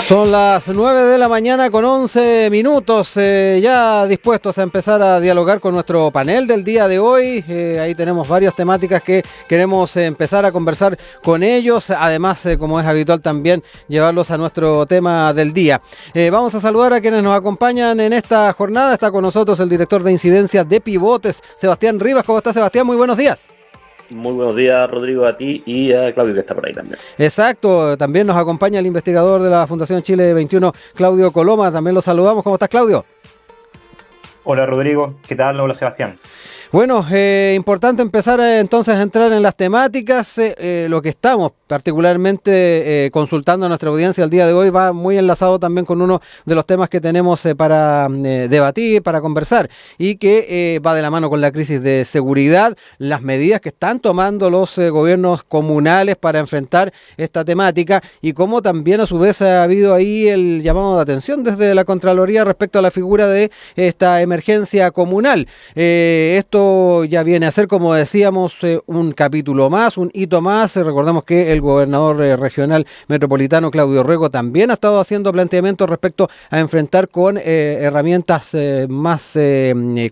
Son las 9 de la mañana con 11 minutos, ya dispuestos a empezar a dialogar con nuestro panel del día de hoy. Ahí tenemos varias temáticas que queremos empezar a conversar con ellos, además, como es habitual también, llevarlos a nuestro tema del día. Vamos a saludar a quienes nos acompañan en esta jornada. Está con nosotros el director de incidencias de Pivotes, Sebastián Rivas. ¿Cómo está, Sebastián? Muy buenos días. Muy buenos días, Rodrigo, a ti y a Claudio, que está por ahí también. Exacto, también nos acompaña el investigador de la Fundación Chile 21, Claudio Coloma. También lo saludamos. ¿Cómo estás, Claudio? Hola, Rodrigo. ¿Qué tal? Hola, Sebastián. Bueno, importante empezar entonces a entrar en las temáticas. Lo que estamos particularmente consultando a nuestra audiencia el día de hoy va muy enlazado también con uno de los temas que tenemos para debatir, para conversar, y que va de la mano con la crisis de seguridad, las medidas que están tomando los gobiernos comunales para enfrentar esta temática, y cómo también a su vez ha habido ahí el llamado de atención desde la Contraloría respecto a la figura de esta emergencia comunal. Esto ya viene a ser, como decíamos, un capítulo más, un hito más. Recordemos que el gobernador regional metropolitano, Claudio Rego, también ha estado haciendo planteamientos respecto a enfrentar con herramientas más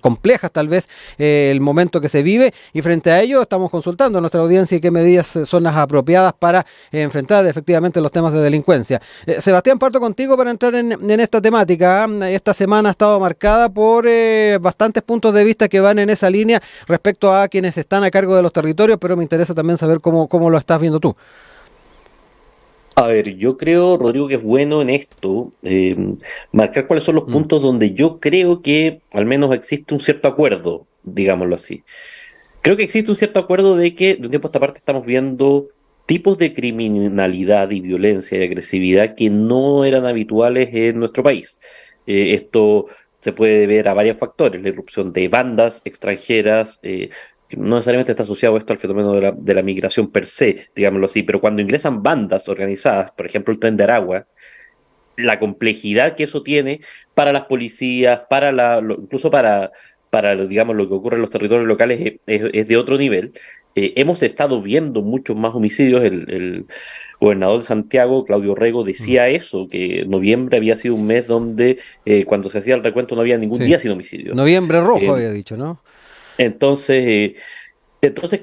complejas, tal vez, el momento que se vive, y frente a ello estamos consultando a nuestra audiencia y qué medidas son las apropiadas para enfrentar efectivamente los temas de delincuencia. Sebastián, parto contigo para entrar en esta temática. Esta semana ha estado marcada por bastantes puntos de vista que van en esa línea respecto a quienes están a cargo de los territorios, pero me interesa también saber cómo lo estás viendo tú. A ver, yo creo, Rodrigo, que es bueno en esto marcar cuáles son los puntos donde yo creo que al menos existe un cierto acuerdo, digámoslo así. Creo que existe un cierto acuerdo de que de un tiempo a esta parte estamos viendo tipos de criminalidad y violencia y agresividad que no eran habituales en nuestro país. Esto se puede ver a varios factores: la irrupción de bandas extranjeras, que no necesariamente está asociado esto al fenómeno de la migración per se, digámoslo así, pero cuando ingresan bandas organizadas, por ejemplo el Tren de Aragua, la complejidad que eso tiene para las policías, incluso para, digamos, lo que ocurre en los territorios locales es de otro nivel. Hemos estado viendo muchos más homicidios. El gobernador de Santiago, Claudio Rego, decía eso, que noviembre había sido un mes donde cuando se hacía el recuento no había ningún día sin homicidio. Noviembre rojo había dicho, ¿no? Entonces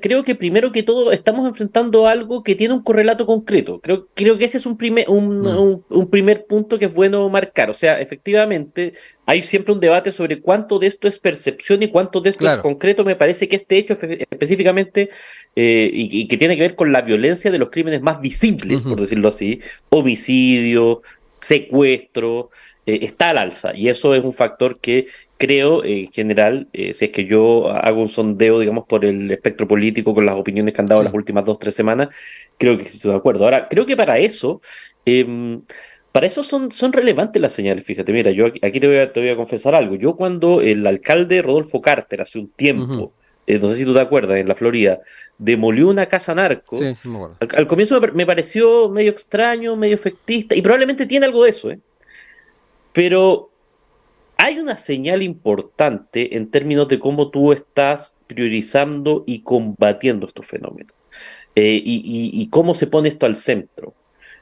creo que primero que todo estamos enfrentando algo que tiene un correlato concreto. Creo que ese es un primer punto que es bueno marcar. O sea, efectivamente, hay siempre un debate sobre cuánto de esto es percepción y cuánto de esto es concreto. Me parece que este hecho específicamente, y que tiene que ver con la violencia de los crímenes más visibles, por decirlo así, homicidio, secuestro, está al alza. Y eso es un factor que creo, en general, si es que yo hago un sondeo, digamos, por el espectro político con las opiniones que han dado las últimas 2 o 3 semanas, creo que estoy de acuerdo. Ahora, creo que para eso son relevantes las señales. Fíjate, mira, yo aquí te voy a confesar algo. Yo cuando el alcalde Rodolfo Carter hace un tiempo, no sé si tú te acuerdas, en la Florida, demolió una casa narco, sí, me acuerdo. Al comienzo me pareció medio extraño, medio efectista, y probablemente tiene algo de eso, pero hay una señal importante en términos de cómo tú estás priorizando y combatiendo estos fenómenos, y cómo se pone esto al centro.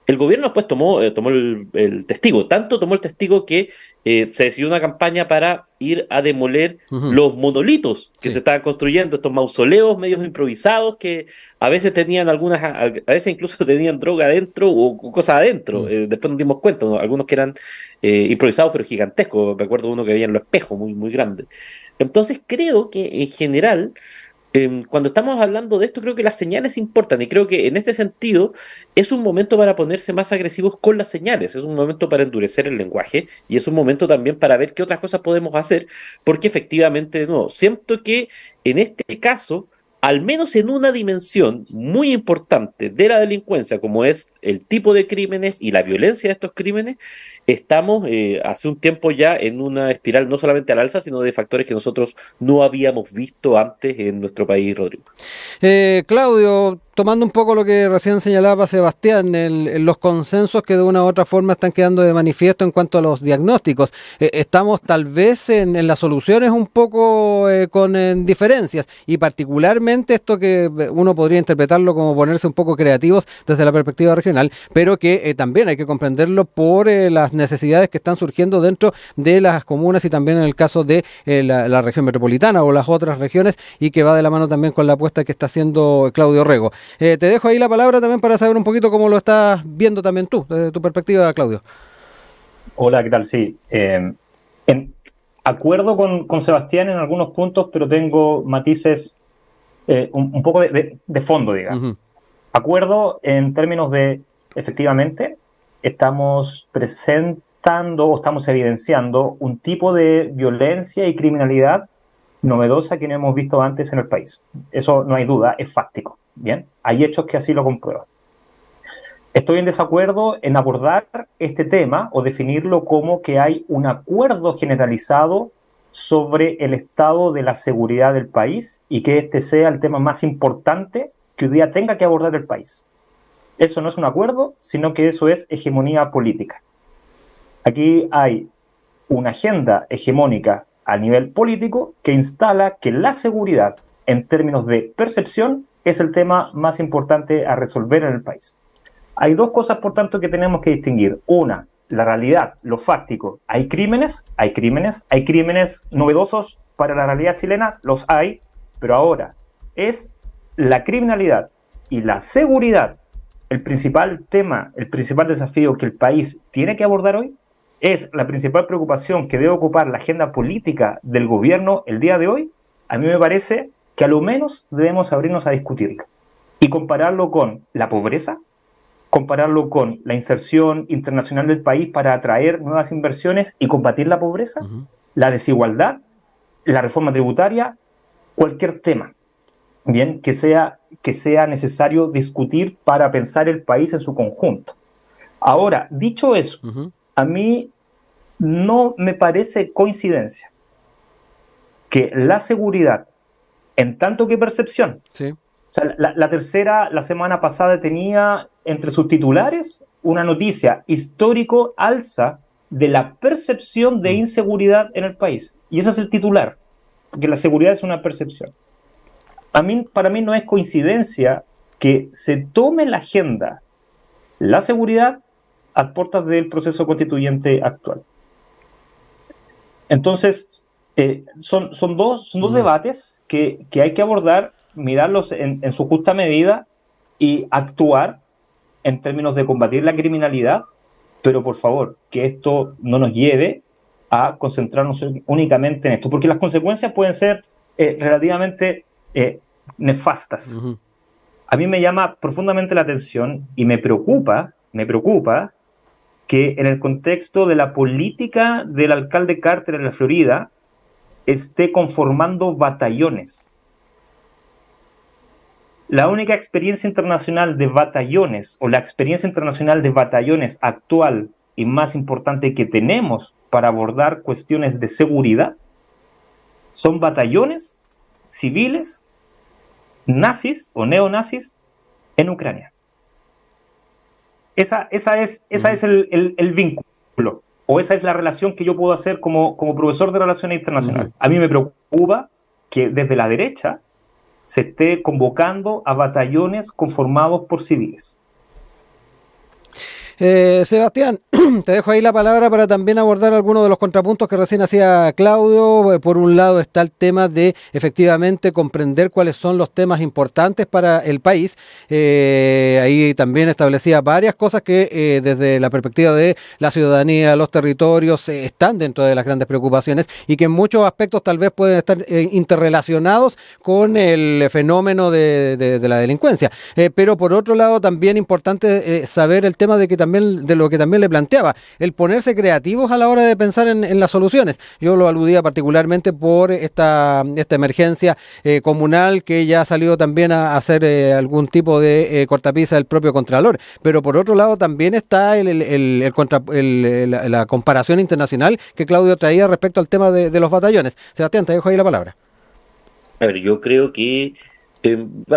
El gobierno después tomó el testigo, tanto tomó el testigo que se decidió una campaña para ir a demoler los monolitos que se estaban construyendo, estos mausoleos medios improvisados que a veces tenían a veces incluso tenían droga adentro o cosas adentro. Después nos dimos cuenta, ¿no? Algunos que eran improvisados pero gigantescos. Me acuerdo de uno que había en Los Espejos, muy, muy grande. Entonces creo que en general, cuando estamos hablando de esto, creo que las señales importan, y creo que en este sentido es un momento para ponerse más agresivos con las señales, es un momento para endurecer el lenguaje, y es un momento también para ver qué otras cosas podemos hacer, porque efectivamente, de nuevo, siento que en este caso, al menos en una dimensión muy importante de la delincuencia, como es el tipo de crímenes y la violencia de estos crímenes, estamos hace un tiempo ya en una espiral no solamente al alza, sino de factores que nosotros no habíamos visto antes en nuestro país, Rodrigo. Claudio, tomando un poco lo que recién señalaba Sebastián, los consensos que de una u otra forma están quedando de manifiesto en cuanto a los diagnósticos. Estamos tal vez en las soluciones un poco con diferencias, y particularmente esto que uno podría interpretarlo como ponerse un poco creativos desde la perspectiva regional, pero que también hay que comprenderlo por las necesidades que están surgiendo dentro de las comunas y también en el caso de la región metropolitana o las otras regiones, y que va de la mano también con la apuesta que está haciendo Claudio Rego. Te dejo ahí la palabra también para saber un poquito cómo lo estás viendo también tú, desde tu perspectiva, Claudio. Hola, ¿qué tal? Sí, en acuerdo con Sebastián en algunos puntos, pero tengo matices un poco de fondo, digamos. Uh-huh. Acuerdo en términos de, efectivamente, estamos presentando o estamos evidenciando un tipo de violencia y criminalidad novedosa que no hemos visto antes en el país. Eso no hay duda, es fáctico. Bien, hay hechos que así lo comprueban. Estoy en desacuerdo en abordar este tema o definirlo como que hay un acuerdo generalizado sobre el estado de la seguridad del país y que este sea el tema más importante que hoy día tenga que abordar el país. Eso no es un acuerdo, sino que eso es hegemonía política. Aquí hay una agenda hegemónica a nivel político que instala que la seguridad, en términos de percepción, es el tema más importante a resolver en el país. Hay dos cosas, por tanto, que tenemos que distinguir. Una, la realidad, lo fáctico. Hay crímenes novedosos para la realidad chilena, los hay, pero ahora es la criminalidad y la seguridad el principal tema, el principal desafío que el país tiene que abordar hoy. Es la principal preocupación que debe ocupar la agenda política del gobierno el día de hoy. A mí me parece que a lo menos debemos abrirnos a discutirlo y compararlo con la pobreza, compararlo con la inserción internacional del país para atraer nuevas inversiones y combatir la pobreza, uh-huh, la desigualdad, la reforma tributaria, cualquier tema, bien, que sea necesario discutir para pensar el país en su conjunto. Ahora, dicho eso, uh-huh, a mí no me parece coincidencia que la seguridad, en tanto que percepción, sí. O sea, la tercera, la semana pasada tenía entre sus titulares una noticia: histórico alza de la percepción de inseguridad en el país. Y ese es el titular, porque la seguridad es una percepción. Para mí no es coincidencia que se tome la agenda la seguridad a puertas del proceso constituyente actual. Entonces, son dos debates que hay que abordar, mirarlos en su justa medida y actuar en términos de combatir la criminalidad, pero por favor, que esto no nos lleve a concentrarnos únicamente en esto, porque las consecuencias pueden ser relativamente nefastas. Uh-huh. A mí me llama profundamente la atención y me preocupa que en el contexto de la política del alcalde Carter en la Florida esté conformando batallones. La única experiencia internacional de batallones, o la experiencia internacional de batallones actual y más importante que tenemos para abordar cuestiones de seguridad, son batallones civiles nazis o neonazis en Ucrania. Esa es el vínculo, o esa es la relación que yo puedo hacer como profesor de Relaciones Internacionales. Uh-huh. A mí me preocupa que desde la derecha se esté convocando a batallones conformados por civiles. Sebastián, te dejo ahí la palabra para también abordar algunos de los contrapuntos que recién hacía Claudio. Por un lado está el tema de efectivamente comprender cuáles son los temas importantes para el país. Ahí también establecía varias cosas que desde la perspectiva de la ciudadanía, los territorios, están dentro de las grandes preocupaciones y que en muchos aspectos tal vez pueden estar interrelacionados con el fenómeno de la delincuencia. Pero por otro lado también importante saber el tema de que también de lo que también le planteaba, el ponerse creativos a la hora de pensar en las soluciones. Yo lo aludía particularmente por esta emergencia comunal que ya ha salido también a hacer algún tipo de cortapisa del propio Contralor, pero por otro lado también está la comparación internacional que Claudio traía respecto al tema de los batallones. Sebastián, te dejo ahí la palabra. A ver, yo creo que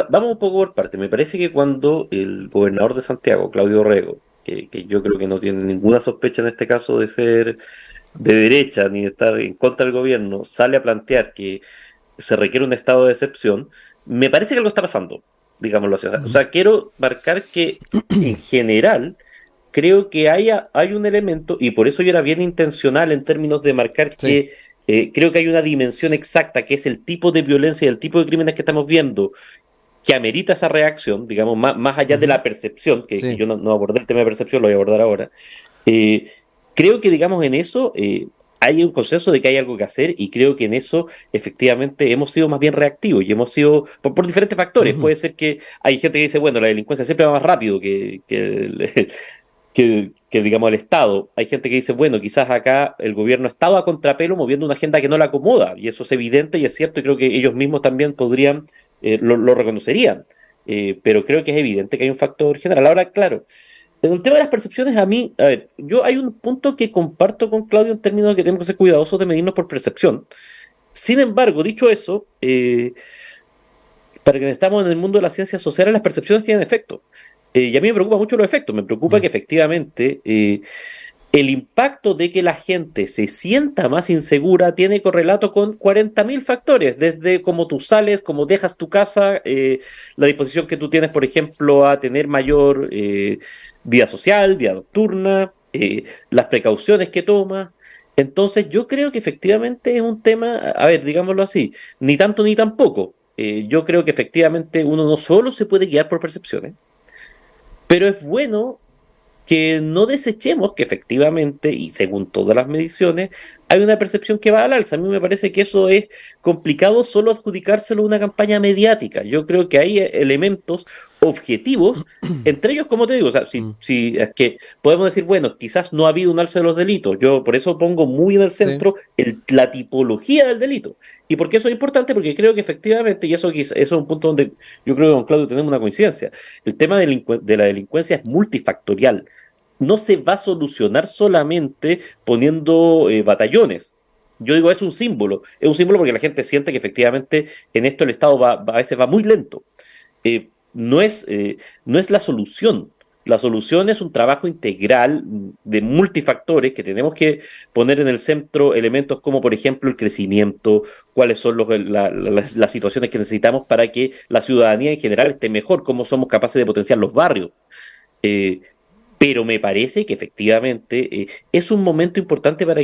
Vamos un poco por parte. Me parece que cuando el gobernador de Santiago, Claudio Rego, que yo creo que no tiene ninguna sospecha en este caso de ser de derecha ni de estar en contra del gobierno, sale a plantear que se requiere un estado de excepción, me parece que algo está pasando, digámoslo así. O sea, quiero marcar que en general creo que hay un elemento, y por eso yo era bien intencional en términos de marcar Sí. que creo que hay una dimensión exacta, que es el tipo de violencia y el tipo de crímenes que estamos viendo, que amerita esa reacción, digamos, más allá de Ujú. la percepción, que Sí. yo no abordé el tema de percepción, lo voy a abordar ahora. Eh, Creo que, digamos, en eso hay un consenso de que hay algo que hacer y creo que en eso efectivamente hemos sido más bien reactivos y hemos sido, por diferentes factores. Ujú. Puede ser que hay gente que dice, bueno, la delincuencia siempre va más rápido digamos, el Estado. Hay gente que dice, bueno, quizás acá el gobierno ha estado a contrapelo moviendo una agenda que no le acomoda y eso es evidente y es cierto y creo que ellos mismos también podrían, lo reconocerían. Pero creo que es evidente que hay un factor general. Ahora, claro. En el tema de las percepciones, a mí, a ver, yo hay un punto que comparto con Claudio en términos de que tenemos que ser cuidadosos de medirnos por percepción. Sin embargo, dicho eso, para quienes estamos en el mundo de las ciencias sociales, las percepciones tienen efecto. Y a mí me preocupa mucho los efectos. Me preocupa Mm. que efectivamente el impacto de que la gente se sienta más insegura tiene correlato con 40.000 factores, desde cómo tú sales, cómo dejas tu casa, la disposición que tú tienes, por ejemplo, a tener mayor vida social, vida nocturna, las precauciones que tomas. Entonces yo creo que efectivamente es un tema, a ver, digámoslo así, ni tanto ni tampoco. Yo creo que efectivamente uno no solo se puede guiar por percepciones, pero es bueno que no desechemos que efectivamente, y según todas las mediciones, hay una percepción que va al alza. A mí me parece que eso es complicado solo adjudicárselo a una campaña mediática. Yo creo que hay elementos objetivos, entre ellos, como te digo, o sea, Mm. si es que podemos decir, bueno, quizás no ha habido un alza de los delitos. Yo por eso pongo muy en el Sí. centro la tipología del delito. ¿Y por qué eso es importante? Porque creo que efectivamente, y eso es un punto donde yo creo que con Claudio tenemos una coincidencia, el tema de la delincuencia es multifactorial. No se va a solucionar solamente poniendo batallones. Yo digo, es un símbolo porque la gente siente que efectivamente en esto el Estado a veces va muy lento. No es la solución. La solución es un trabajo integral de multifactores que tenemos que poner en el centro elementos como, por ejemplo, el crecimiento, cuáles son las situaciones que necesitamos para que la ciudadanía en general esté mejor, cómo somos capaces de potenciar los barrios. Eh, pero me parece que efectivamente es un momento importante para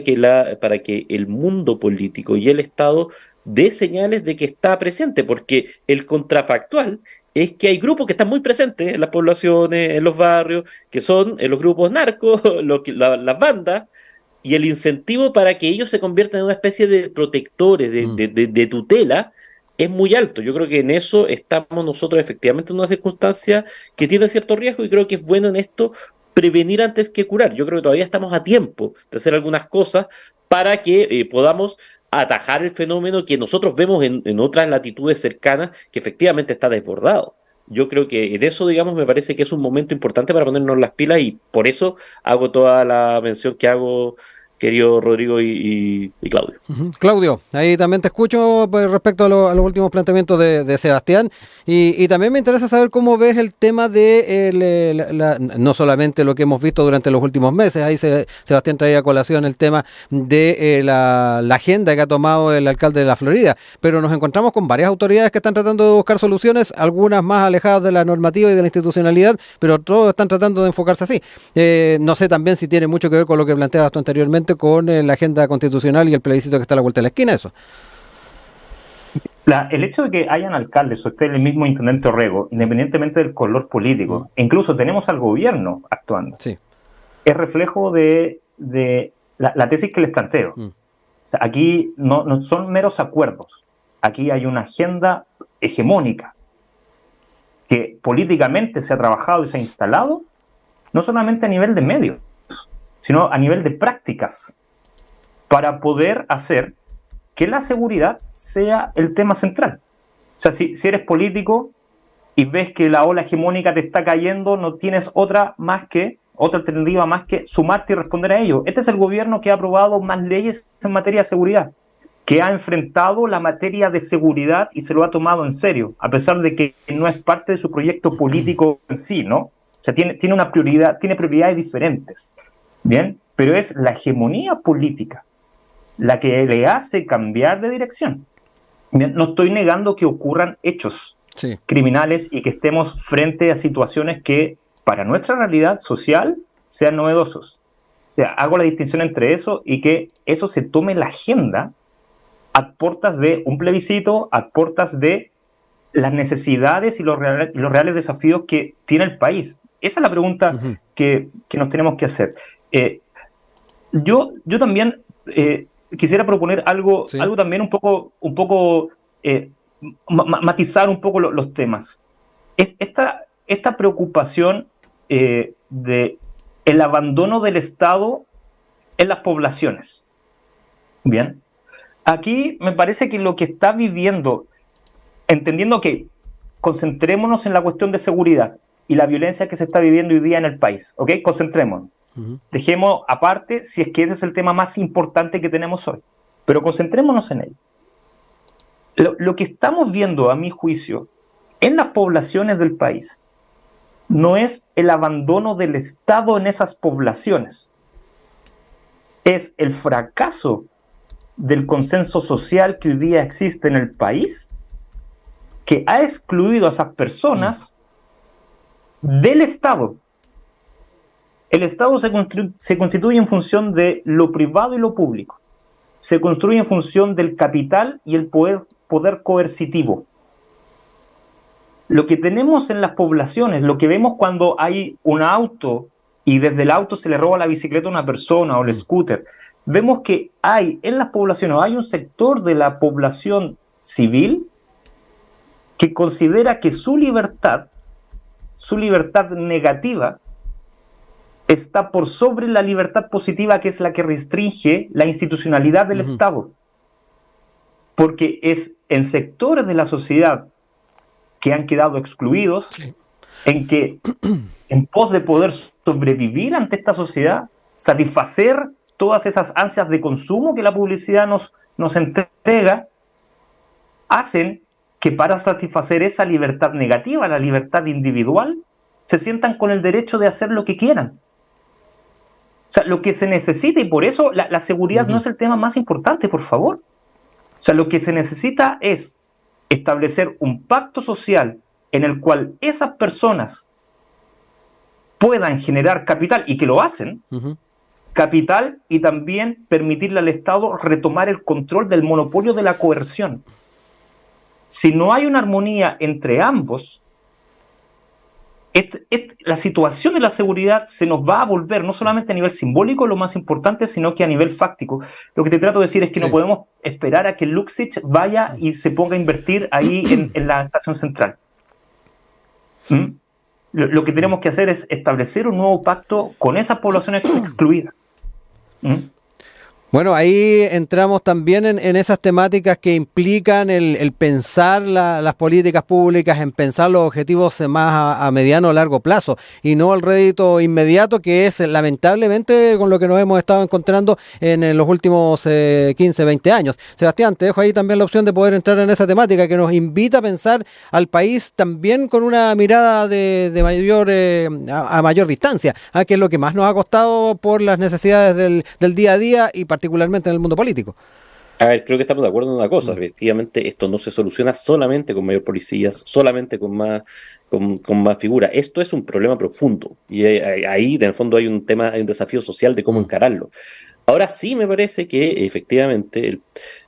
que el mundo político y el Estado dé señales de que está presente, porque el contrafactual es que hay grupos que están muy presentes en las poblaciones, en los barrios, que son los grupos narcos, las bandas, y el incentivo para que ellos se conviertan en una especie de protectores, Mm. de tutela, es muy alto. Yo creo que en eso estamos nosotros efectivamente en una circunstancia que tiene cierto riesgo y creo que es bueno en esto prevenir antes que curar. Yo creo que todavía estamos a tiempo de hacer algunas cosas para que podamos atajar el fenómeno que nosotros vemos en otras latitudes cercanas que efectivamente está desbordado. Yo creo que en eso, digamos, me parece que es un momento importante para ponernos las pilas y por eso hago toda la mención que hago, querido Rodrigo y Claudio. Ujú. Claudio, ahí también te escucho pues, respecto a los últimos planteamientos de Sebastián y también me interesa saber cómo ves el tema de no solamente lo que hemos visto durante los últimos meses, ahí Sebastián traía a colación el tema de la agenda que ha tomado el alcalde de la Florida, pero nos encontramos con varias autoridades que están tratando de buscar soluciones, algunas más alejadas de la normativa y de la institucionalidad, pero todos están tratando de enfocarse así. No sé también si tiene mucho que ver con lo que planteabas tú anteriormente con la agenda constitucional y el plebiscito que está a la vuelta de la esquina, eso. El hecho de que hayan alcaldes o esté el mismo intendente Orrego, independientemente del color político, e incluso tenemos al gobierno actuando, Sí. es reflejo de la tesis que les planteo. Mm. O sea, aquí no son meros acuerdos, aquí hay una agenda hegemónica que políticamente se ha trabajado y se ha instalado, no solamente a nivel de medios, sino a nivel de prácticas, para poder hacer que la seguridad sea el tema central. O sea, si eres político y ves que la ola hegemónica te está cayendo, no tienes otra alternativa más que sumarte y responder a ello. Este es el gobierno que ha aprobado más leyes en materia de seguridad, que ha enfrentado la materia de seguridad y se lo ha tomado en serio, a pesar de que no es parte de su proyecto político en sí, ¿no? O sea, tiene una prioridad, tiene prioridades diferentes, ¿bien? Pero es la hegemonía política la que le hace cambiar de dirección. Bien, no estoy negando que ocurran hechos criminales y que estemos frente a situaciones que para nuestra realidad social sean novedosos. O sea, hago la distinción entre eso y que eso se tome en la agenda a puertas de un plebiscito, a puertas de las necesidades y los reales desafíos que tiene el país. Esa es la pregunta que nos tenemos que hacer. Yo también quisiera proponer algo también un poco matizar un poco los temas. Esta preocupación de el abandono del Estado en las poblaciones. Bien. Aquí me parece que lo que está viviendo, entendiendo que concentrémonos en la cuestión de seguridad y la violencia que se está viviendo hoy día en el país, ¿ok? Concentrémonos. Dejemos aparte si es que ese es el tema más importante que tenemos hoy, pero concentrémonos en él. Lo que estamos viendo, a mi juicio, en las poblaciones del país, no es el abandono del Estado en esas poblaciones, es el fracaso del consenso social que hoy día existe en el país, que ha excluido a esas personas del Estado. El Estado se constituye en función de lo privado y lo público. Se construye en función del capital y el poder coercitivo. Lo que tenemos en las poblaciones, lo que vemos cuando hay un auto y desde el auto se le roba la bicicleta a una persona o el scooter, vemos que hay en las poblaciones, hay un sector de la población civil que considera que su libertad negativa, está por sobre la libertad positiva, que es la que restringe la institucionalidad del Estado. Porque es en sectores de la sociedad que han quedado excluidos, en que en pos de poder sobrevivir ante esta sociedad, satisfacer todas esas ansias de consumo que la publicidad nos entrega, hacen que para satisfacer esa libertad negativa, la libertad individual, se sientan con el derecho de hacer lo que quieran. O sea, lo que se necesita, y por eso la seguridad no es el tema más importante, por favor. O sea, lo que se necesita es establecer un pacto social en el cual esas personas puedan generar capital, y que lo hacen, capital, y también permitirle al Estado retomar el control del monopolio de la coerción. Si no hay una armonía entre ambos, la situación de la seguridad se nos va a volver, no solamente a nivel simbólico, lo más importante, sino que a nivel fáctico. Lo que te trato de decir es que no podemos esperar a que Luxich vaya y se ponga a invertir ahí en la estación central. Lo que tenemos que hacer es establecer un nuevo pacto con esas poblaciones excluidas. Bueno, ahí entramos también en esas temáticas que implican el pensar las políticas públicas, en pensar los objetivos más a mediano o largo plazo, y no el rédito inmediato, que es lamentablemente con lo que nos hemos estado encontrando en los últimos 15, 20 años. Sebastián, te dejo ahí también la opción de poder entrar en esa temática que nos invita a pensar al país también con una mirada de mayor a mayor distancia, que es lo que más nos ha costado por las necesidades del día a día y particularmente en el mundo político. A ver, creo que estamos de acuerdo en una cosa. Efectivamente, esto no se soluciona solamente con mayor policías, solamente con más figuras. Esto es un problema profundo. Y ahí, en el fondo, hay un desafío social de cómo encararlo. Ahora sí me parece que, efectivamente,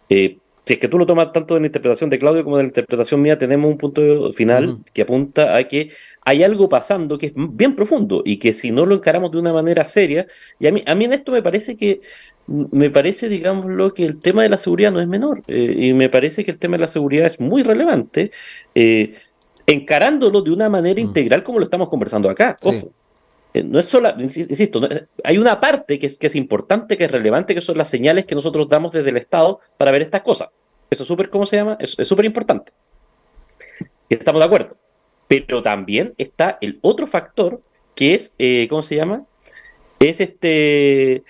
si es que tú lo tomas tanto de la interpretación de Claudio como de la interpretación mía, tenemos un punto final que apunta a que hay algo pasando que es bien profundo y que si no lo encaramos de una manera seria, y a mí en esto me parece, digámoslo, que el tema de la seguridad no es menor, y me parece que el tema de la seguridad es muy relevante, encarándolo de una manera integral como lo estamos conversando acá. Ojo, no es solo, insisto, hay una parte que es importante, que es relevante, que son las señales que nosotros damos desde el Estado para ver estas cosas. Eso es súper, ¿cómo se llama? Es súper importante. Y estamos de acuerdo. Pero también está el otro factor que es, ¿cómo se llama? Es el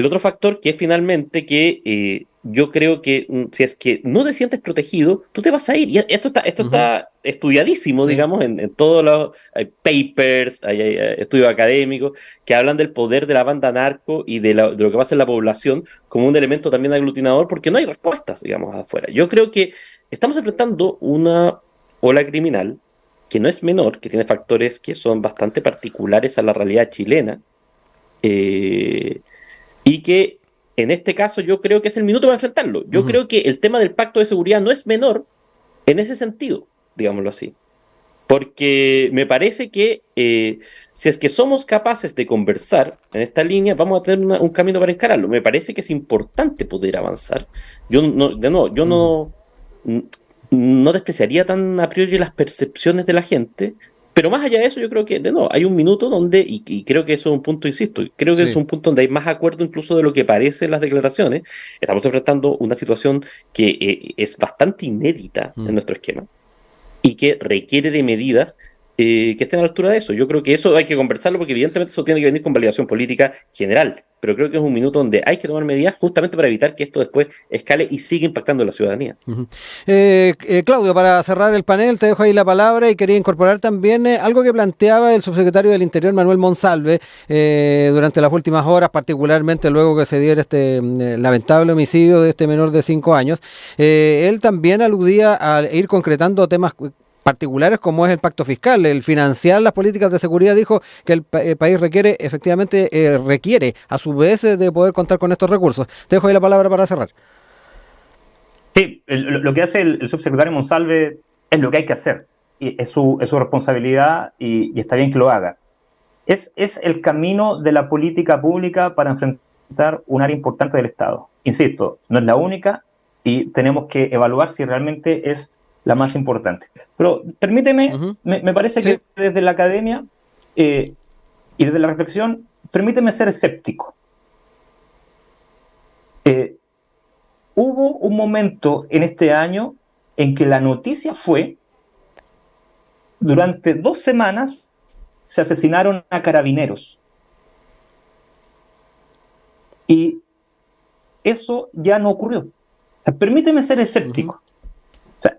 otro factor que es finalmente que yo creo que si es que no te sientes protegido, tú te vas a ir. Y esto está estudiadísimo, Sí. digamos, en todos los hay papers, hay estudios académicos que hablan del poder de la banda narco y de lo que pasa en la población como un elemento también aglutinador, porque no hay respuestas, digamos, afuera. Yo creo que estamos enfrentando una ola criminal que no es menor, que tiene factores que son bastante particulares a la realidad chilena, eh, y que en este caso yo creo que es el minuto para enfrentarlo. Yo Ujú. creo que el tema del pacto de seguridad no es menor en ese sentido, digámoslo así. Porque me parece que si es que somos capaces de conversar en esta línea, vamos a tener un camino para encararlo. Me parece que es importante poder avanzar. Yo no, de nuevo, yo Ujú. n- no despreciaría tan a priori las percepciones de la gente, pero más allá de eso, yo creo que, de nuevo, hay un minuto donde, y creo que eso es un punto, insisto, creo que es Sí. un punto donde hay más acuerdo incluso de lo que parece en las declaraciones. Estamos enfrentando una situación que es bastante inédita en Mm. nuestro esquema y que requiere de medidas que estén a la altura de eso. Yo creo que eso hay que conversarlo porque evidentemente eso tiene que venir con validación política general, pero creo que es un minuto donde hay que tomar medidas justamente para evitar que esto después escale y siga impactando a la ciudadanía. Ujú. Claudio, para cerrar el panel, te dejo ahí la palabra y quería incorporar también algo que planteaba el subsecretario del Interior, Manuel Monsalve, durante las últimas horas, particularmente luego que se diera este lamentable homicidio de este menor de 5 años. Él también aludía a ir concretando temas particulares como es el pacto fiscal, el financiar las políticas de seguridad. Dijo que el país requiere, efectivamente, requiere a su vez de poder contar con estos recursos. Te dejo ahí la palabra para cerrar. Sí, lo que hace el subsecretario Monsalve es lo que hay que hacer. Y es su responsabilidad y está bien que lo haga. Es el camino de la política pública para enfrentar un área importante del Estado. Insisto, no es la única y tenemos que evaluar si realmente es la más importante. Pero permíteme, Ujú. me parece Sí. que desde la academia y desde la reflexión, permíteme ser escéptico. Eh, Hubo un momento en este año en que la noticia fue, durante 2 semanas se asesinaron a carabineros. Y eso ya no ocurrió. O sea, permíteme ser Ujú. escéptico. O sea,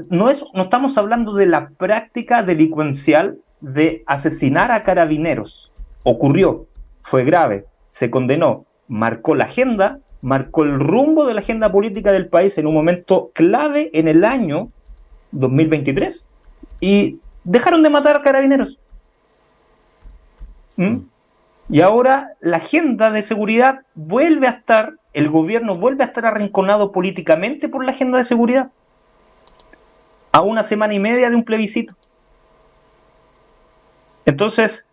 no estamos hablando de la práctica delincuencial de asesinar a carabineros. Ocurrió, fue grave, se condenó, marcó la agenda, marcó el rumbo de la agenda política del país en un momento clave en el año 2023 y dejaron de matar a carabineros. ¿Mm? Mm. Y ahora la agenda de seguridad vuelve a estar, el gobierno vuelve a estar arrinconado políticamente por la agenda de seguridad, a 1 semana y media de un plebiscito. Entonces,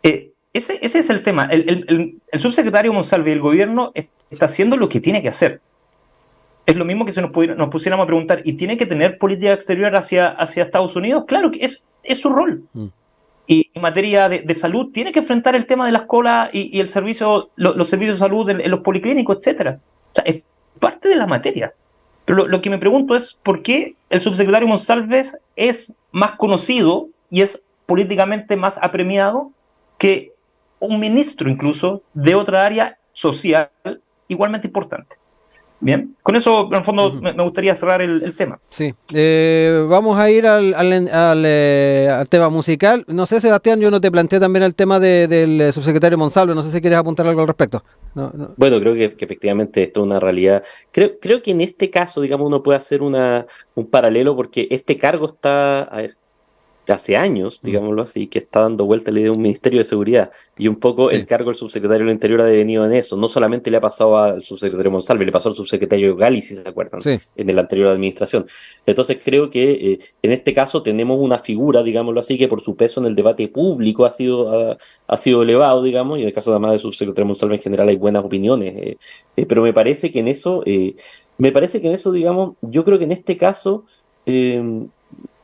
ese es el tema. El subsecretario Monsalve y el gobierno está haciendo lo que tiene que hacer. Es lo mismo que si nos pusiéramos a preguntar, ¿y tiene que tener política exterior hacia Estados Unidos? Claro que es su rol. Mm. Y en materia de salud, tiene que enfrentar el tema de las colas y el servicio, los servicios de salud en los policlínicos, etcétera. O sea, es parte de la materia. Pero lo que me pregunto es por qué el subsecretario Monsalves es más conocido y es políticamente más apremiado que un ministro incluso de otra área social igualmente importante. Bien, con eso en el fondo Ujú. me gustaría cerrar el tema. Sí, vamos a ir al tema musical. No sé, Sebastián, yo no te planteé también el tema del subsecretario Monsalve. No sé si quieres apuntar algo al respecto. No, no. Bueno, creo que efectivamente esto es una realidad. Creo que en este caso, digamos, uno puede hacer un paralelo porque este cargo está, a ver, hace años, Mm. digámoslo así, que está dando vuelta la idea de un ministerio de seguridad. Y un poco el Sí, cargo del subsecretario del Interior ha devenido en eso. No solamente le ha pasado al subsecretario Monsalve, le pasó al subsecretario Gali, si se acuerdan, sí. en la anterior administración. Entonces creo que en este caso tenemos una figura, digámoslo así, que por su peso en el debate público ha sido elevado, digamos, y en el caso además del subsecretario Monsalve en general hay buenas opiniones. Pero me parece que en eso, digamos, yo creo que en este caso... eh,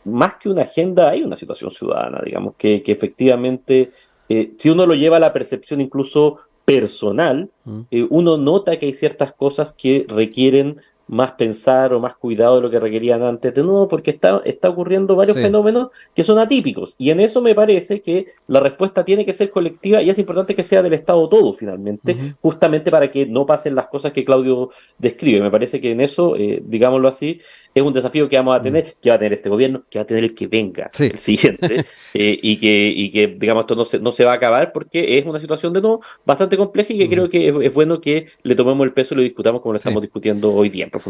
más que una agenda, hay una situación ciudadana, digamos, que efectivamente, si uno lo lleva a la percepción incluso personal, Mm. uno nota que hay ciertas cosas que requieren más pensar o más cuidado de lo que requerían antes de nuevo, porque está ocurriendo varios Sí. fenómenos que son atípicos. Y en eso me parece que la respuesta tiene que ser colectiva y es importante que sea del Estado todo, finalmente, Ujú. justamente para que no pasen las cosas que Claudio describe. Me parece que en eso, digámoslo así, es un desafío que vamos a Mm. tener, que va a tener este gobierno, que va a tener el que venga, Sí. el siguiente, y que, digamos, esto no se va a acabar porque es una situación de nuevo bastante compleja y que Ujú. creo que es bueno que le tomemos el peso y lo discutamos como lo Sí. estamos discutiendo hoy día en profundidad.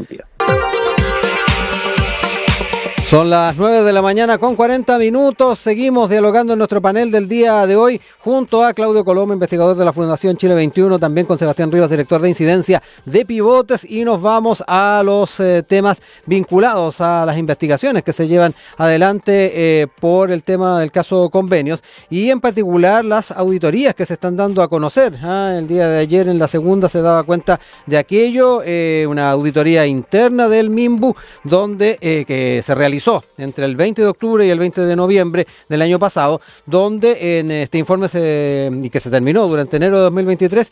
Son las 9 de la mañana con 40 minutos. Seguimos dialogando en nuestro panel del día de hoy junto a Claudio Coloma, investigador de la Fundación Chile 21, también con Sebastián Rivas, director de incidencia de Pivotes, y nos vamos a los temas vinculados a las investigaciones que se llevan adelante por el tema del caso convenios y en particular las auditorías que se están dando a conocer. El día de ayer en la segunda se daba cuenta de aquello, una auditoría interna del MIMBU donde que se realizó entre el 20 de octubre y el 20 de noviembre del año pasado, donde en este informe y que se terminó durante enero de 2023,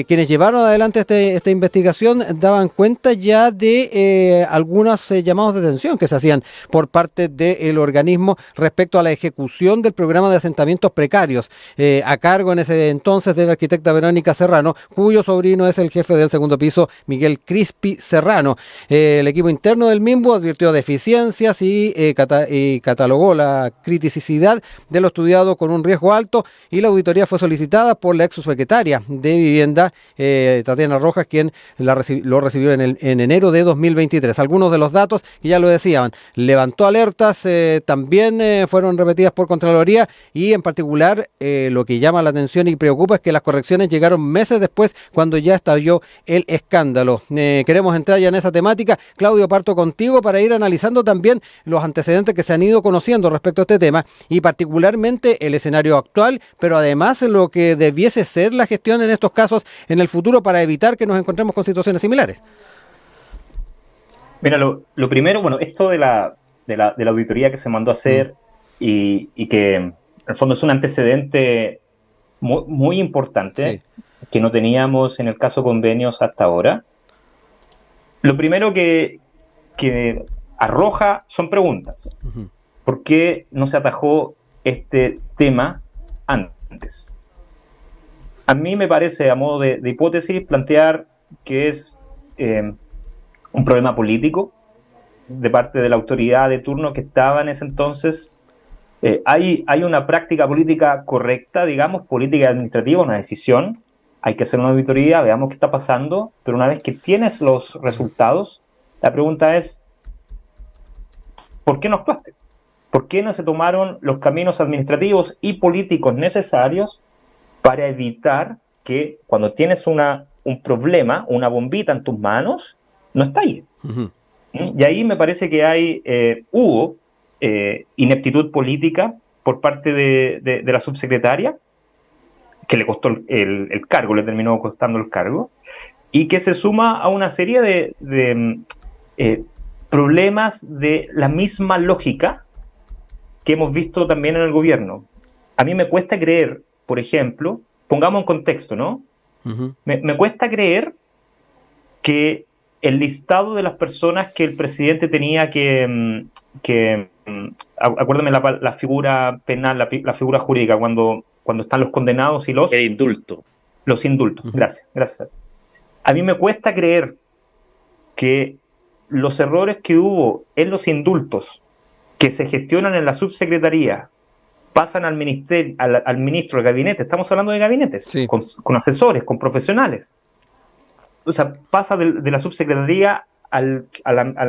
quienes llevaron adelante esta investigación daban cuenta ya de algunos llamados de atención que se hacían por parte del organismo respecto a la ejecución del programa de asentamientos precarios, a cargo en ese entonces de la arquitecta Verónica Serrano, cuyo sobrino es el jefe del segundo piso, Miguel Crispi Serrano. El equipo interno del MIMBU advirtió deficiencias y catalogó la criticidad de lo estudiado con un riesgo alto, y la auditoría fue solicitada por la ex subsecretaria de Vivienda, Tatiana Rojas, quien lo recibió en enero de 2023. Algunos de los datos que ya lo decían, levantó alertas, también fueron repetidas por Contraloría, y en particular lo que llama la atención y preocupa es que las correcciones llegaron meses después, cuando ya estalló el escándalo. Queremos entrar ya en esa temática. Claudio, parto contigo para ir analizando también los antecedentes que se han ido conociendo respecto a este tema y particularmente el escenario actual, pero además lo que debiese ser la gestión en estos casos en el futuro para evitar que nos encontremos con situaciones similares. Mira, lo primero, bueno, esto de la auditoría que se mandó a hacer y que en el fondo es un antecedente muy, muy importante, Sí. que no teníamos en el caso convenios hasta ahora. Lo primero que arroja son preguntas. Uh-huh. ¿Por qué no se atajó este tema antes? A mí me parece, a modo de hipótesis, plantear que es un problema político de parte de la autoridad de turno que estaba en ese entonces. Hay una práctica política correcta, digamos, política administrativa, una decisión. Hay que hacer una auditoría, veamos qué está pasando, pero una vez que tienes los resultados, la pregunta es, ¿por qué no actuaste? ¿Por qué no se tomaron los caminos administrativos y políticos necesarios para evitar que cuando tienes un problema, una bombita en tus manos, no estalle? Uh-huh. Y ahí me parece que hubo ineptitud política por parte de la subsecretaria, que le costó el cargo, le terminó costando el cargo, y que se suma a una serie de problemas de la misma lógica que hemos visto también en el gobierno. A mí me cuesta creer, por ejemplo, pongamos en contexto, ¿no? Uh-huh. Me cuesta creer que el listado de las personas que el presidente tenía acuérdame la figura penal, la figura jurídica, cuando están los condenados y los indulto. Los indultos, Uh-huh. Gracias. A mí me cuesta creer que los errores que hubo en los indultos que se gestionan en la subsecretaría pasan al ministerio, al ministro del gabinete. Estamos hablando de gabinetes, sí, con asesores, con profesionales. O sea, pasa de la subsecretaría al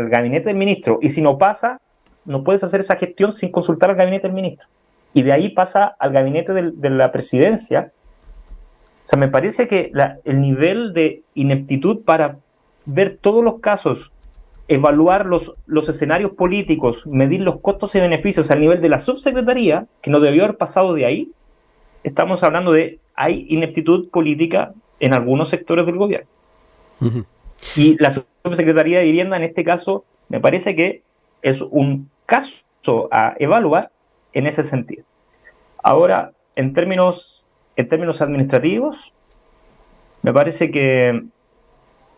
gabinete del ministro, y si no pasa, no puedes hacer esa gestión sin consultar al gabinete del ministro. Y de ahí pasa al gabinete de la presidencia. O sea, me parece que el nivel de ineptitud para ver todos los casos, evaluar los escenarios políticos, medir los costos y beneficios al nivel de la subsecretaría, que no debió haber pasado de ahí, estamos hablando hay ineptitud política en algunos sectores del gobierno. Uh-huh. Y la subsecretaría de Vivienda, en este caso, me parece que es un caso a evaluar en ese sentido. Ahora, en términos administrativos, me parece que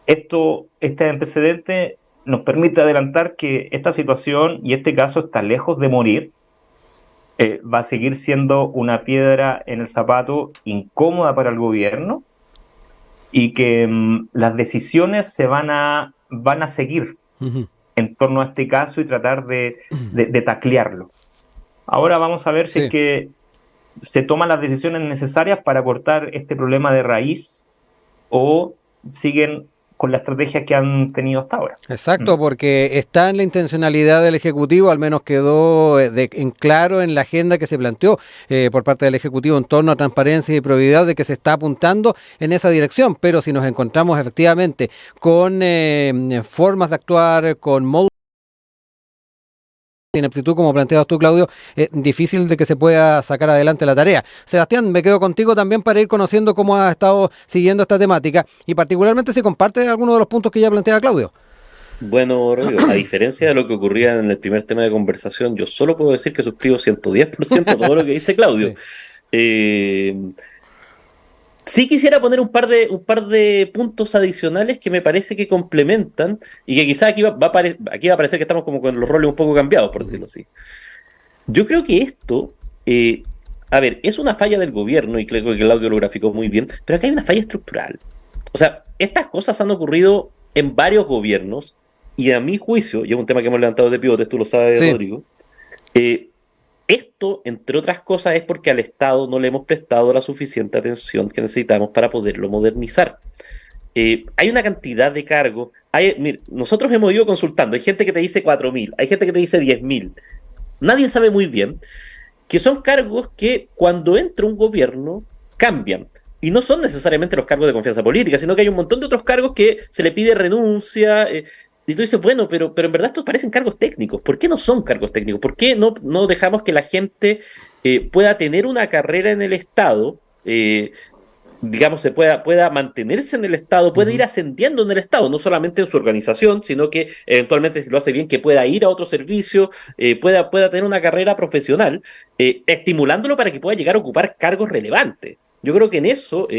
Este antecedente nos permite adelantar que esta situación y este caso está lejos de morir. Va a seguir siendo una piedra en el zapato incómoda para el gobierno y que las decisiones van a seguir Ujú. en torno a este caso y tratar de taclearlo. Ahora vamos a ver si es Sí. que se toman las decisiones necesarias para cortar este problema de raíz o siguen con la estrategia que han tenido hasta ahora. Exacto, porque está en la intencionalidad del Ejecutivo, al menos quedó en claro en la agenda que se planteó por parte del Ejecutivo en torno a transparencia y probidad de que se está apuntando en esa dirección, pero si nos encontramos efectivamente con formas de actuar, con modos de ineptitud, como planteabas tú, Claudio, difícil de que se pueda sacar adelante la tarea. Sebastián, me quedo contigo también para ir conociendo cómo has estado siguiendo esta temática y particularmente si comparte algunos de los puntos que ya planteaba Claudio. Bueno, Rodrigo, a diferencia de lo que ocurría en el primer tema de conversación, yo solo puedo decir que suscribo 110% todo lo que dice Claudio. Sí. Eh, sí quisiera poner un par de puntos adicionales que me parece que complementan y que quizás aquí va a parecer que estamos como con los roles un poco cambiados, por decirlo así. Yo creo que esto, a ver, es una falla del gobierno y creo que Claudio lo graficó muy bien, pero acá hay una falla estructural. O sea, estas cosas han ocurrido en varios gobiernos y a mi juicio, y es un tema que hemos levantado de pivotes, tú lo sabes, Sí. Rodrigo, eh, esto, entre otras cosas, es porque al Estado no le hemos prestado la suficiente atención que necesitamos para poderlo modernizar. Hay una cantidad de cargos. Mira, nosotros hemos ido consultando. Hay gente que te dice 4.000, hay gente que te dice 10.000. Nadie sabe muy bien que son cargos que cuando entra un gobierno cambian. Y no son necesariamente los cargos de confianza política, sino que hay un montón de otros cargos que se le pide renuncia. Y tú dices, bueno, pero en verdad estos parecen cargos técnicos. ¿Por qué no son cargos técnicos? ¿Por qué no dejamos que la gente pueda tener una carrera en el Estado? Digamos, pueda mantenerse en el Estado, pueda ir Ujú. ascendiendo en el Estado, no solamente en su organización, sino que eventualmente, si lo hace bien, que pueda ir a otro servicio, pueda tener una carrera profesional, estimulándolo para que pueda llegar a ocupar cargos relevantes. Yo creo que en eso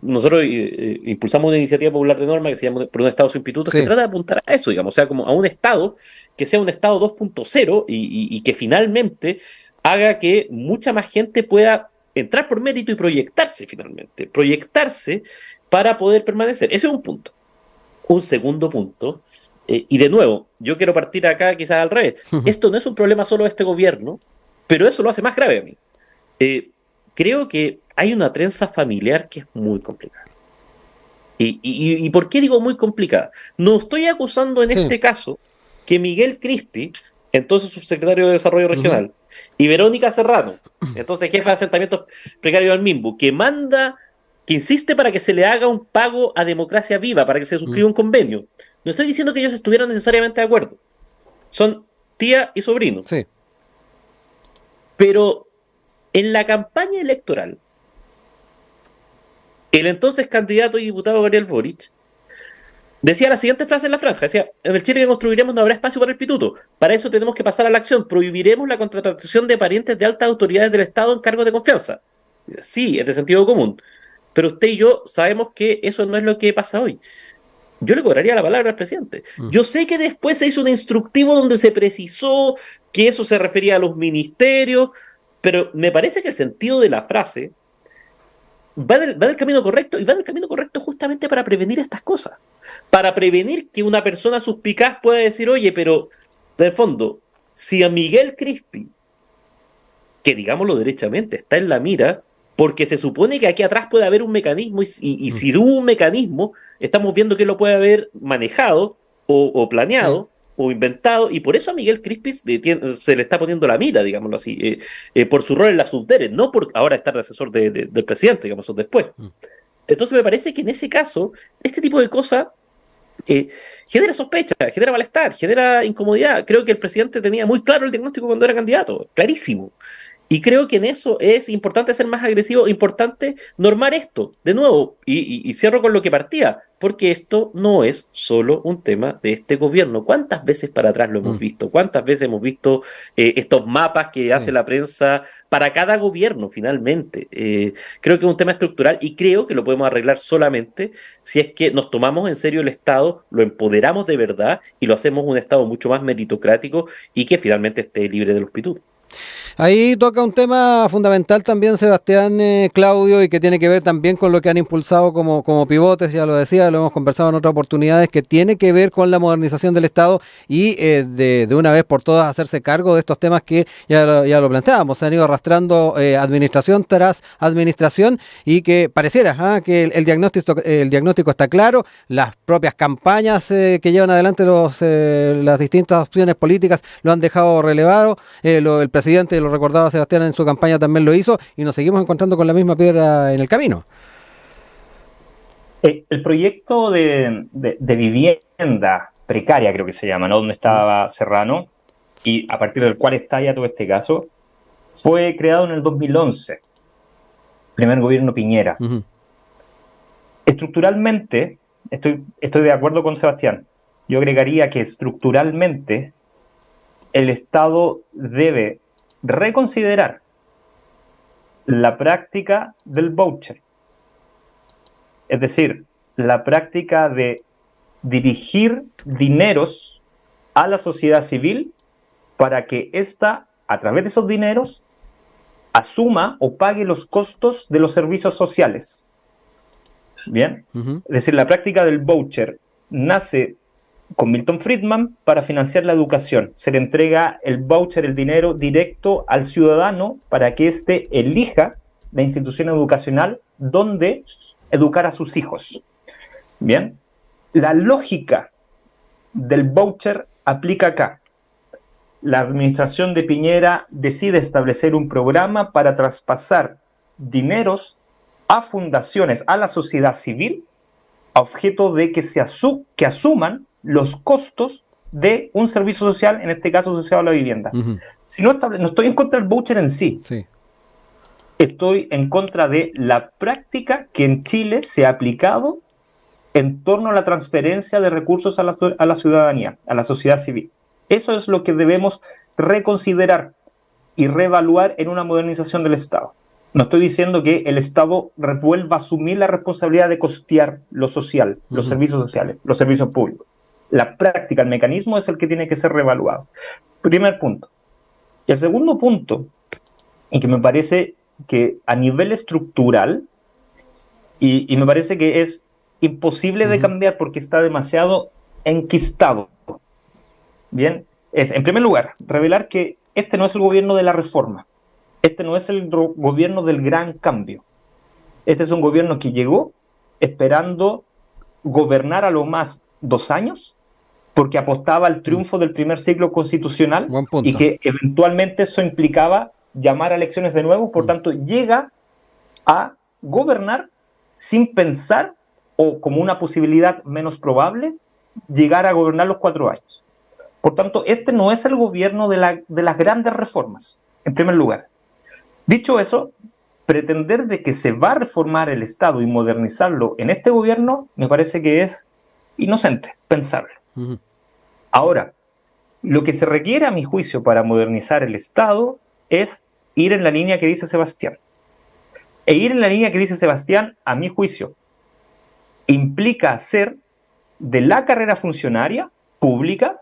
nosotros impulsamos una iniciativa popular de norma que se llama Por un Estado sin pitutos, que Sí. trata de apuntar a eso, digamos, o sea, como a un Estado que sea un Estado 2.0 y que finalmente haga que mucha más gente pueda entrar por mérito y proyectarse finalmente, proyectarse para poder permanecer. Ese es un punto. Un segundo punto, y de nuevo, yo quiero partir acá quizás al revés. Esto no es un problema solo de este gobierno, pero eso lo hace más grave a mí. Eh, Creo que hay una trenza familiar que es muy complicada. ¿Y por qué digo muy complicada? No estoy acusando en Sí. este caso que Miguel Crispi, entonces subsecretario de Desarrollo Ujú. Regional, y Verónica Serrano, entonces jefa de asentamientos precarios del MIMBU, que insiste para que se le haga un pago a Democracia Viva, para que se Mm. suscriba un convenio. No estoy diciendo que ellos estuvieran necesariamente de acuerdo. Son tía y sobrino. Sí. Pero en la campaña electoral, el entonces candidato y diputado Gabriel Boric decía la siguiente frase en la franja, decía, en el Chile que construiremos no habrá espacio para el pituto. Para eso tenemos que pasar a la acción. Prohibiremos la contratación de parientes de altas autoridades del Estado en cargos de confianza. Sí, es de sentido común. Pero usted y yo sabemos que eso no es lo que pasa hoy. Yo le cobraría la palabra al presidente. Mm. Yo sé que después se hizo un instructivo donde se precisó que eso se refería a los ministerios, pero me parece que el sentido de la frase va del camino correcto y va del camino correcto justamente para prevenir estas cosas. Para prevenir que una persona suspicaz pueda decir, oye, pero de fondo, si a Miguel Crispi, que digámoslo derechamente, está en la mira, porque se supone que aquí atrás puede haber un mecanismo y Mm. si hubo un mecanismo, estamos viendo que lo puede haber manejado o Sí. planeado o inventado, y por eso a Miguel Crispi se le está poniendo la mira, digámoslo así, por su rol en la Subdere, no por ahora estar de asesor del presidente, digamos, o después. Mm. Entonces me parece que en ese caso, este tipo de cosas eh, genera sospecha, genera malestar, genera incomodidad. Creo que el presidente tenía muy claro el diagnóstico cuando era candidato, clarísimo. Y creo que en eso es importante ser más agresivo, importante normar esto, de nuevo, y cierro con lo que partía, porque esto no es solo un tema de este gobierno. ¿Cuántas veces para atrás lo hemos visto? ¿Cuántas veces hemos visto estos mapas que hace la prensa para cada gobierno finalmente? Creo que es un tema estructural y creo que lo podemos arreglar solamente si es que nos tomamos en serio el Estado, lo empoderamos de verdad y lo hacemos un Estado mucho más meritocrático y que finalmente esté libre de los pitutos. Ahí toca un tema fundamental también, Sebastián, Claudio, y que tiene que ver también con lo que han impulsado como pivotes, ya lo decía, lo hemos conversado en otras oportunidades, que tiene que ver con la modernización del Estado y de una vez por todas hacerse cargo de estos temas que ya lo planteábamos, se han ido arrastrando administración tras administración y que pareciera que el diagnóstico está claro, las propias campañas que llevan adelante las distintas opciones políticas lo han dejado relevado, el presidente, lo recordaba Sebastián en su campaña, también lo hizo, y nos seguimos encontrando con la misma piedra en el camino. El proyecto de vivienda precaria, creo que se llama, ¿no? Donde estaba Serrano, y a partir del cual estalla todo este caso, fue creado en el 2011, primer gobierno Piñera. Uh-huh. Estructuralmente, estoy de acuerdo con Sebastián, yo agregaría que estructuralmente el Estado debe reconsiderar la práctica del voucher, es decir, la práctica de dirigir dineros a la sociedad civil para que ésta, a través de esos dineros, asuma o pague los costos de los servicios sociales. Bien, es decir, la práctica del voucher nace con Milton Friedman para financiar la educación. Se le entrega el voucher, el dinero directo al ciudadano para que éste elija la institución educacional donde educar a sus hijos. Bien, la lógica del voucher aplica acá. La administración de Piñera decide establecer un programa para traspasar dineros a fundaciones, a la sociedad civil, a objeto de que que asuman los costos de un servicio social, en este caso asociado a la vivienda. Uh-huh. Si no estoy en contra del voucher en sí. Estoy en contra de la práctica que en Chile se ha aplicado en torno a la transferencia de recursos a la ciudadanía, a la sociedad civil. Eso es lo que debemos reconsiderar y reevaluar en una modernización del Estado. No estoy diciendo que el Estado vuelva a asumir la responsabilidad de costear lo social, los servicios sociales, los servicios públicos. La práctica, el mecanismo es el que tiene que ser reevaluado. Primer punto. Y el segundo punto, y que me parece que a nivel estructural, y me parece que es imposible de cambiar porque está demasiado enquistado. Bien, es, en primer lugar, revelar que este no es el gobierno de la reforma. Este no es el gobierno del gran cambio. Este es un gobierno que llegó esperando gobernar a lo más 2 años, porque apostaba al triunfo del primer ciclo constitucional y que eventualmente eso implicaba llamar a elecciones de nuevo. Por tanto, llega a gobernar sin pensar, o como una posibilidad menos probable, llegar a gobernar los 4 años. Por tanto, este no es el gobierno de las grandes reformas, en primer lugar. Dicho eso, pretender de que se va a reformar el Estado y modernizarlo en este gobierno, me parece que es inocente pensarlo. Uh-huh. Ahora, lo que se requiere a mi juicio para modernizar el Estado es ir en la línea que dice Sebastián. E ir en la línea que dice Sebastián, a mi juicio, implica hacer de la carrera funcionaria pública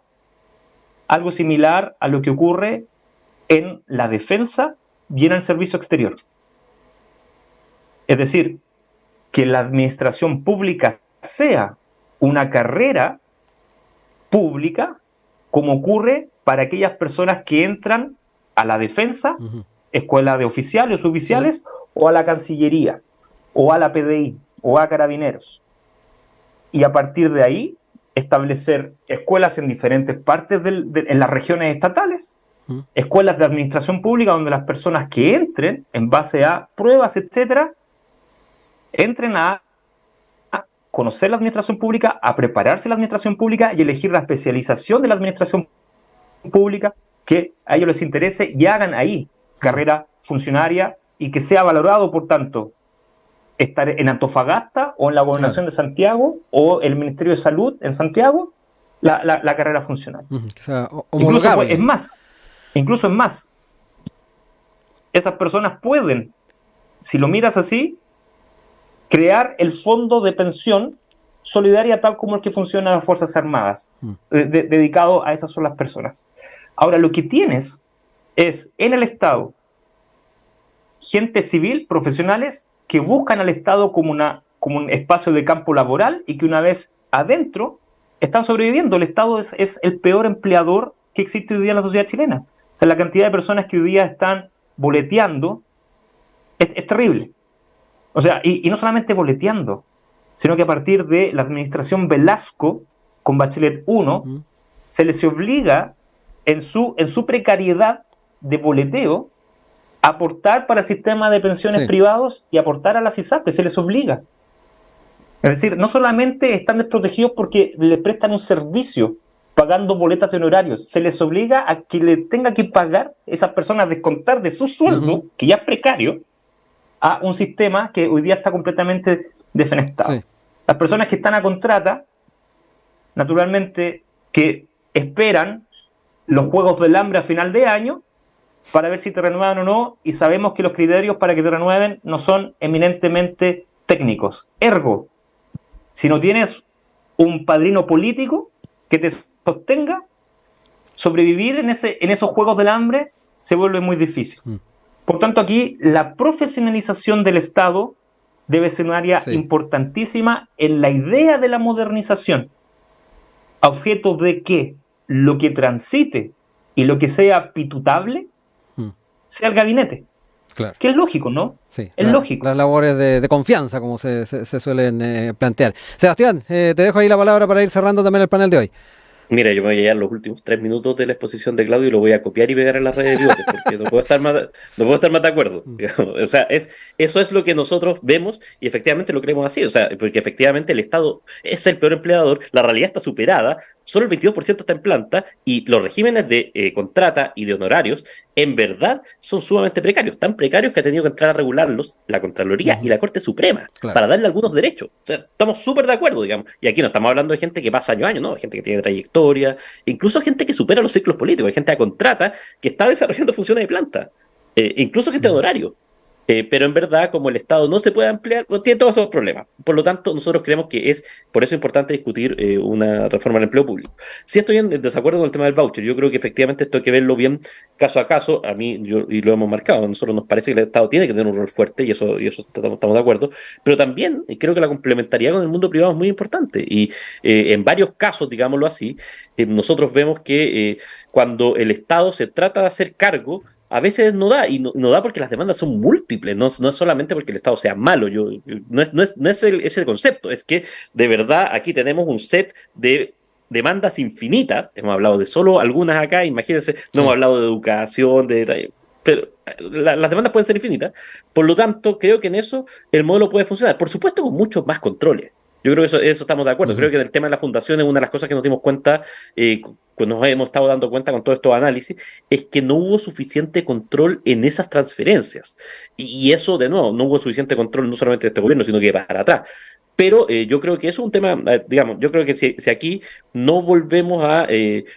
algo similar a lo que ocurre en la defensa y en el servicio exterior. Es decir, que la administración pública sea una carrera pública, como ocurre para aquellas personas que entran a la defensa, escuela de oficiales o suboficiales, o a la Cancillería, o a la PDI, o a Carabineros. Y a partir de ahí, establecer escuelas en diferentes partes en las regiones estatales, escuelas de administración pública donde las personas que entren, en base a pruebas, etcétera, entren a conocer la administración pública, a prepararse la administración pública y elegir la especialización de la administración pública que a ellos les interese y hagan ahí carrera funcionaria y que sea valorado, por tanto, estar en Antofagasta o en la Gobernación de Santiago o el Ministerio de Salud en Santiago, la carrera funcional. Que sea Incluso homologable. es más, esas personas pueden, si lo miras así, crear el fondo de pensión solidaria tal como el que funciona en las Fuerzas Armadas, dedicado a esas son las personas. Ahora, lo que tienes es en el Estado gente civil, profesionales, que buscan al Estado como un espacio de campo laboral y que una vez adentro están sobreviviendo. El Estado es el peor empleador que existe hoy día en la sociedad chilena. O sea, la cantidad de personas que hoy día están boleteando es terrible. O sea, y no solamente boleteando, sino que a partir de la administración Velasco, con Bachelet 1, se les obliga en su precariedad de boleteo a aportar para el sistema de pensiones privados y aportar a las ISAPRES, se les obliga. Es decir, no solamente están desprotegidos porque les prestan un servicio pagando boletas de honorarios, se les obliga a que le tenga que pagar esas personas, descontar de su sueldo, que ya es precario, a un sistema que hoy día está completamente defenestrado. Sí. Las personas que están a contrata, naturalmente, que esperan los Juegos del Hambre a final de año para ver si te renuevan o no, y sabemos que los criterios para que te renueven no son eminentemente técnicos. Ergo, si no tienes un padrino político que te sostenga, sobrevivir en esos Juegos del Hambre se vuelve muy difícil. Por tanto, aquí la profesionalización del Estado debe ser un área importantísima en la idea de la modernización, a objeto de que lo que transite y lo que sea pitutable sea el gabinete. Claro. Que es lógico, ¿no? Sí, es lógico. Las labores de confianza, como se suelen plantear. Sebastián, te dejo ahí la palabra para ir cerrando también el panel de hoy. Mira, yo me voy a llevar los últimos 3 minutos de la exposición de Claudio y lo voy a copiar y pegar en las redes de pivotes, porque no puedo estar más de acuerdo. Digamos. O sea, eso es lo que nosotros vemos y efectivamente lo creemos así. O sea, porque efectivamente el Estado es el peor empleador, la realidad está superada, solo el 22% está en planta y los regímenes de contrata y de honorarios en verdad son sumamente precarios, tan precarios que ha tenido que entrar a regularlos la Contraloría y la Corte Suprema para darle algunos derechos. O sea, estamos súper de acuerdo, digamos. Y aquí no estamos hablando de gente que pasa año a año, no, gente que tiene trayectoria, incluso gente que supera los ciclos políticos, hay gente a contrata que está desarrollando funciones de planta, incluso gente de honorario. Pero en verdad, como el Estado no se puede ampliar, pues tiene todos esos problemas. Por lo tanto, nosotros creemos que es por eso importante discutir una reforma del empleo público. Sí estoy en desacuerdo con el tema del voucher. Yo creo que efectivamente esto hay que verlo bien caso a caso. A mí, y lo hemos marcado, a nosotros nos parece que el Estado tiene que tener un rol fuerte y eso estamos de acuerdo. Pero también creo que la complementariedad con el mundo privado es muy importante. Y en varios casos, digámoslo así, nosotros vemos que cuando el Estado se trata de hacer cargo, a veces no da, y no da porque las demandas son múltiples, no es solamente porque el Estado sea malo, no es ese concepto, es que de verdad aquí tenemos un set de demandas infinitas, hemos hablado de solo algunas acá, imagínense, no hemos hablado de educación, pero las demandas pueden ser infinitas, por lo tanto creo que en eso el modelo puede funcionar, por supuesto con muchos más controles. Yo creo que eso estamos de acuerdo. Creo que en el tema de la fundación es una de las cosas que nos dimos cuenta, cuando nos hemos estado dando cuenta con todos estos análisis, es que no hubo suficiente control en esas transferencias. Y eso, de nuevo, no hubo suficiente control no solamente de este gobierno, sino que para atrás. Pero yo creo que eso es un tema, digamos, yo creo que si aquí no volvemos a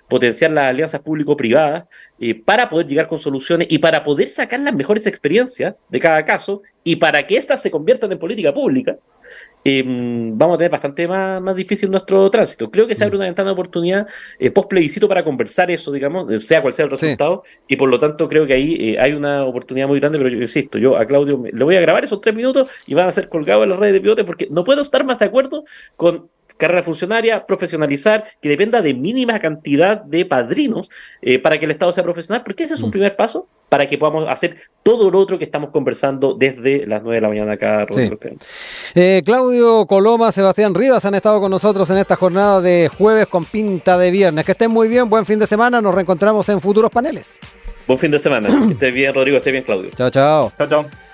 potenciar las alianzas público-privadas para poder llegar con soluciones y para poder sacar las mejores experiencias de cada caso y para que éstas se conviertan en política pública, vamos a tener bastante más difícil nuestro tránsito. Creo que se abre una ventana de oportunidad post plebiscito para conversar eso, digamos, sea cual sea el resultado, y por lo tanto creo que ahí hay una oportunidad muy grande, pero yo insisto, yo a Claudio le voy a grabar esos 3 minutos y van a ser colgados en las redes de pivote porque no puedo estar más de acuerdo con carrera funcionaria, profesionalizar, que dependa de mínima cantidad de padrinos para que el Estado sea profesional, porque ese es un primer paso para que podamos hacer todo lo otro que estamos conversando desde las 9 de la mañana acá. Claudio Coloma, Sebastián Rivas han estado con nosotros en esta jornada de jueves con pinta de viernes. Que estén muy bien, buen fin de semana, nos reencontramos en futuros paneles. Buen fin de semana, que estés bien Rodrigo, estés bien Claudio. Chao, chao. Chao, chao.